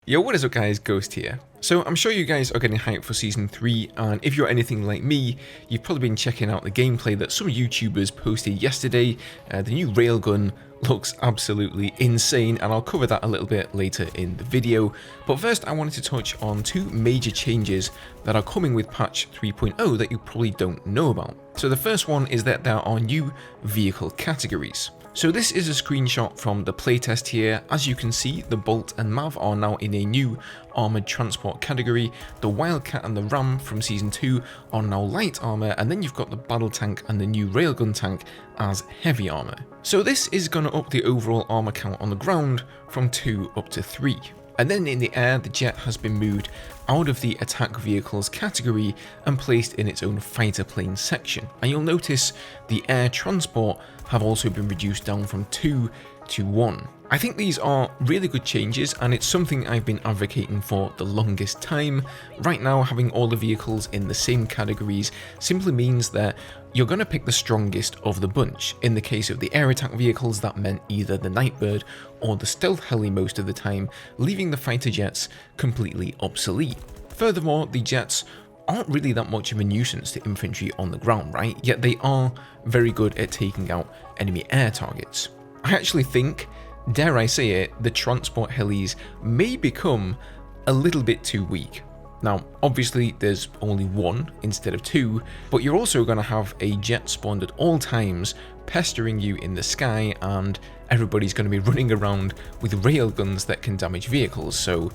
Yo, what is up guys, Ghost here. So I'm sure you guys are getting hyped for Season 3, and if you're anything like me, you've probably been checking out the gameplay that some YouTubers posted yesterday. The new Railgun looks absolutely insane, and I'll cover that a little bit later in the video. But first I wanted to touch on two major changes that are coming with patch 3.0 that you probably don't know about. So the first one is that there are new vehicle categories. So this is a screenshot from the playtest here. As you can see, the Bolt and Mav are now in a new armoured transport category. The Wildcat and the Ram from Season 2 are now light armour, and then you've got the Battle Tank and the new Railgun tank as heavy armour. So this is going to up the overall armour count on the ground from 2 up to 3. And then in the air, the jet has been moved out of the attack vehicles category and placed in its own fighter plane section. And you'll notice the air transport have also been reduced down from 2 to 1. I think these are really good changes, and it's something I've been advocating for the longest time. Right now, having all the vehicles in the same categories simply means that you're going to pick the strongest of the bunch. In the case of the air attack vehicles, that meant either the Nightbird or the Stealth Heli most of the time, leaving the fighter jets completely obsolete. Furthermore, the jets aren't really that much of a nuisance to infantry on the ground, right? Yet they are very good at taking out enemy air targets. I actually think, dare I say it, the transport helis may become a little bit too weak. Now, obviously there's only one instead of two, but you're also going to have a jet spawned at all times pestering you in the sky, and everybody's going to be running around with railguns that can damage vehicles, so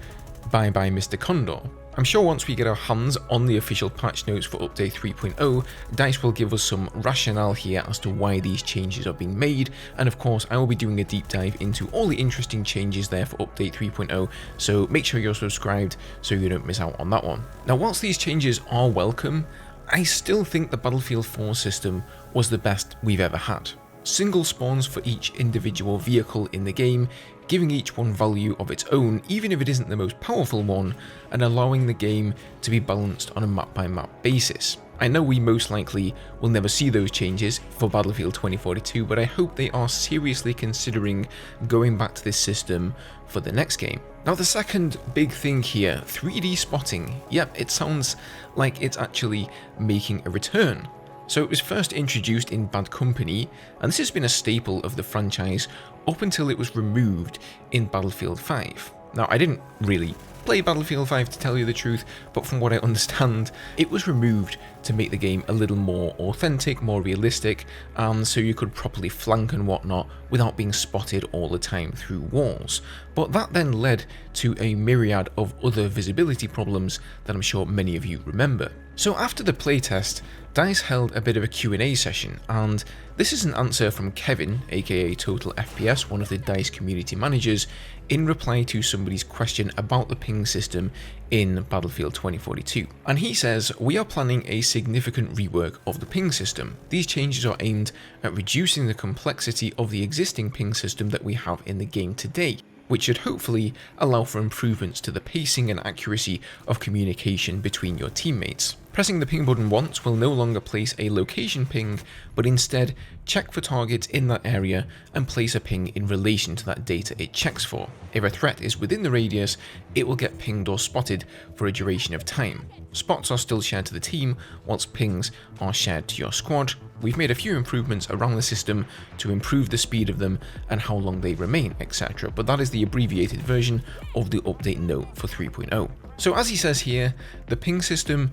bye bye Mr. Condor. I'm sure once we get our hands on the official patch notes for update 3.0, DICE will give us some rationale here as to why these changes are being made, and of course I will be doing a deep dive into all the interesting changes there for update 3.0, so make sure you're subscribed so you don't miss out on that one. Now, whilst these changes are welcome, I still think the Battlefield 4 system was the best we've ever had. Single spawns for each individual vehicle in the game, giving each one value of its own even if it isn't the most powerful one, and allowing the game to be balanced on a map by map basis. I know we most likely will never see those changes for Battlefield 2042, but I hope they are seriously considering going back to this system for the next game. Now, the second big thing here, 3D spotting. Yep, it sounds like it's actually making a return. So it was first introduced in Bad Company, and this has been a staple of the franchise up until it was removed in Battlefield 5. Now, I didn't really play Battlefield 5 to tell you the truth, but from what I understand, it was removed to make the game a little more authentic, more realistic, so you could properly flank and whatnot without being spotted all the time through walls. But that then led to a myriad of other visibility problems that I'm sure many of you remember. So after the playtest, DICE held a bit of a Q&A session, and this is an answer from Kevin, aka Total FPS, one of the DICE community managers, in reply to somebody's question about the ping system in Battlefield 2042. And he says, "We are planning a significant rework of the ping system. These changes are aimed at reducing the complexity of the existing ping system that we have in the game today, which should hopefully allow for improvements to the pacing and accuracy of communication between your teammates. Pressing the ping button once will no longer place a location ping, but instead check for targets in that area and place a ping in relation to that data it checks for. If a threat is within the radius, it will get pinged or spotted for a duration of time. Spots are still shared to the team, whilst pings are shared to your squad. We've made a few improvements around the system to improve the speed of them and how long they remain, etc. But that is the abbreviated version of the update note for 3.0. So as he says here, the ping system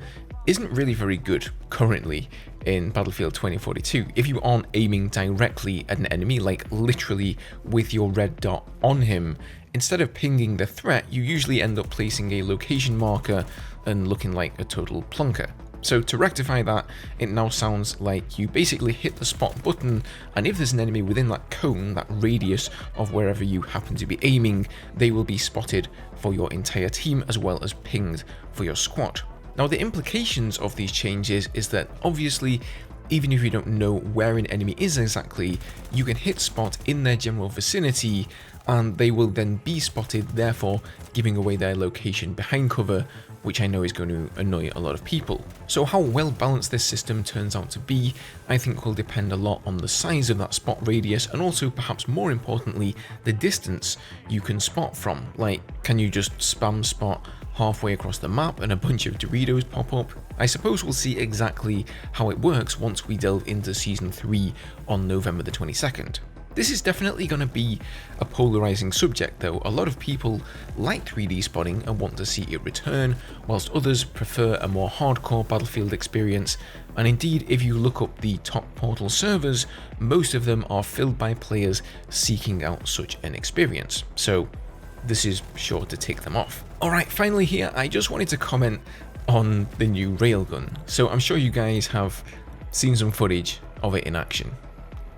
isn't really very good currently in Battlefield 2042. If you aren't aiming directly at an enemy, like literally with your red dot on him, instead of pinging the threat, you usually end up placing a location marker and looking like a total plonker. So to rectify that, it now sounds like you basically hit the spot button, and if there's an enemy within that cone, that radius of wherever you happen to be aiming, they will be spotted for your entire team as well as pinged for your squad. Now, the implications of these changes is that obviously, even if you don't know where an enemy is exactly, you can hit spot in their general vicinity and they will then be spotted, therefore giving away their location behind cover which I know is going to annoy a lot of people. So how well balanced this system turns out to be, I think will depend a lot on the size of that spot radius, and also perhaps more importantly, the distance you can spot from. Like, can you just spam spot halfway across the map and a bunch of Doritos pop up? I suppose we'll see exactly how it works once we delve into Season 3 on November the 22nd. This is definitely going to be a polarizing subject though. A lot of people like 3D spotting and want to see it return, whilst others prefer a more hardcore Battlefield experience, and indeed if you look up the top Portal servers, most of them are filled by players seeking out such an experience, so this is sure to tick them off. Alright, finally here, I just wanted to comment on the new Railgun. So I'm sure you guys have seen some footage of it in action.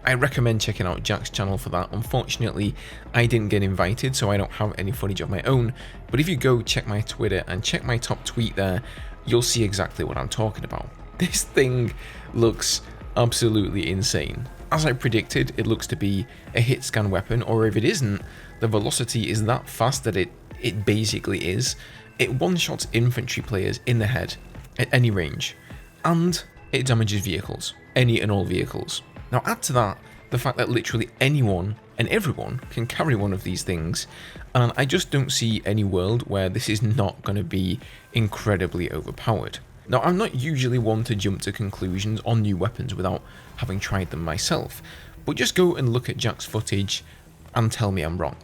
I recommend checking out Jack's channel for that. Unfortunately, I didn't get invited, so I don't have any footage of my own, but if you go check my Twitter and check my top tweet there, you'll see exactly what I'm talking about. This thing looks absolutely insane. As I predicted, it looks to be a hit scan weapon, or if it isn't, the velocity is that fast that it basically is. It one-shots infantry players in the head at any range, and it damages vehicles, any and all vehicles. Now add to that the fact that literally anyone and everyone can carry one of these things, and I just don't see any world where this is not going to be incredibly overpowered. Now I'm not usually one to jump to conclusions on new weapons without having tried them myself, but just go and look at Jack's footage and tell me I'm wrong.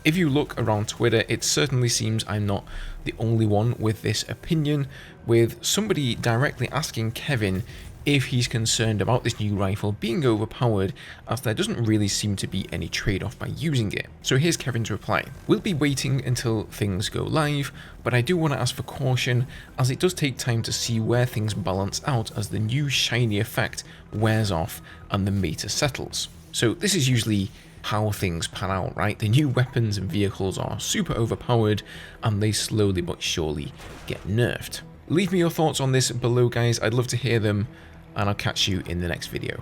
If you look around Twitter, it certainly seems I'm not the only one with this opinion, with somebody directly asking Kevin if he's concerned about this new rifle being overpowered, as there doesn't really seem to be any trade-off by using it. So here's Kevin's reply. We'll be waiting until things go live, but I do want to ask for caution, as it does take time to see where things balance out as the new shiny effect wears off and the meta settles. So this is usually how things pan out, right? The new weapons and vehicles are super overpowered and they slowly but surely get nerfed. Leave me your thoughts on this below, guys. I'd love to hear them, and I'll catch you in the next video.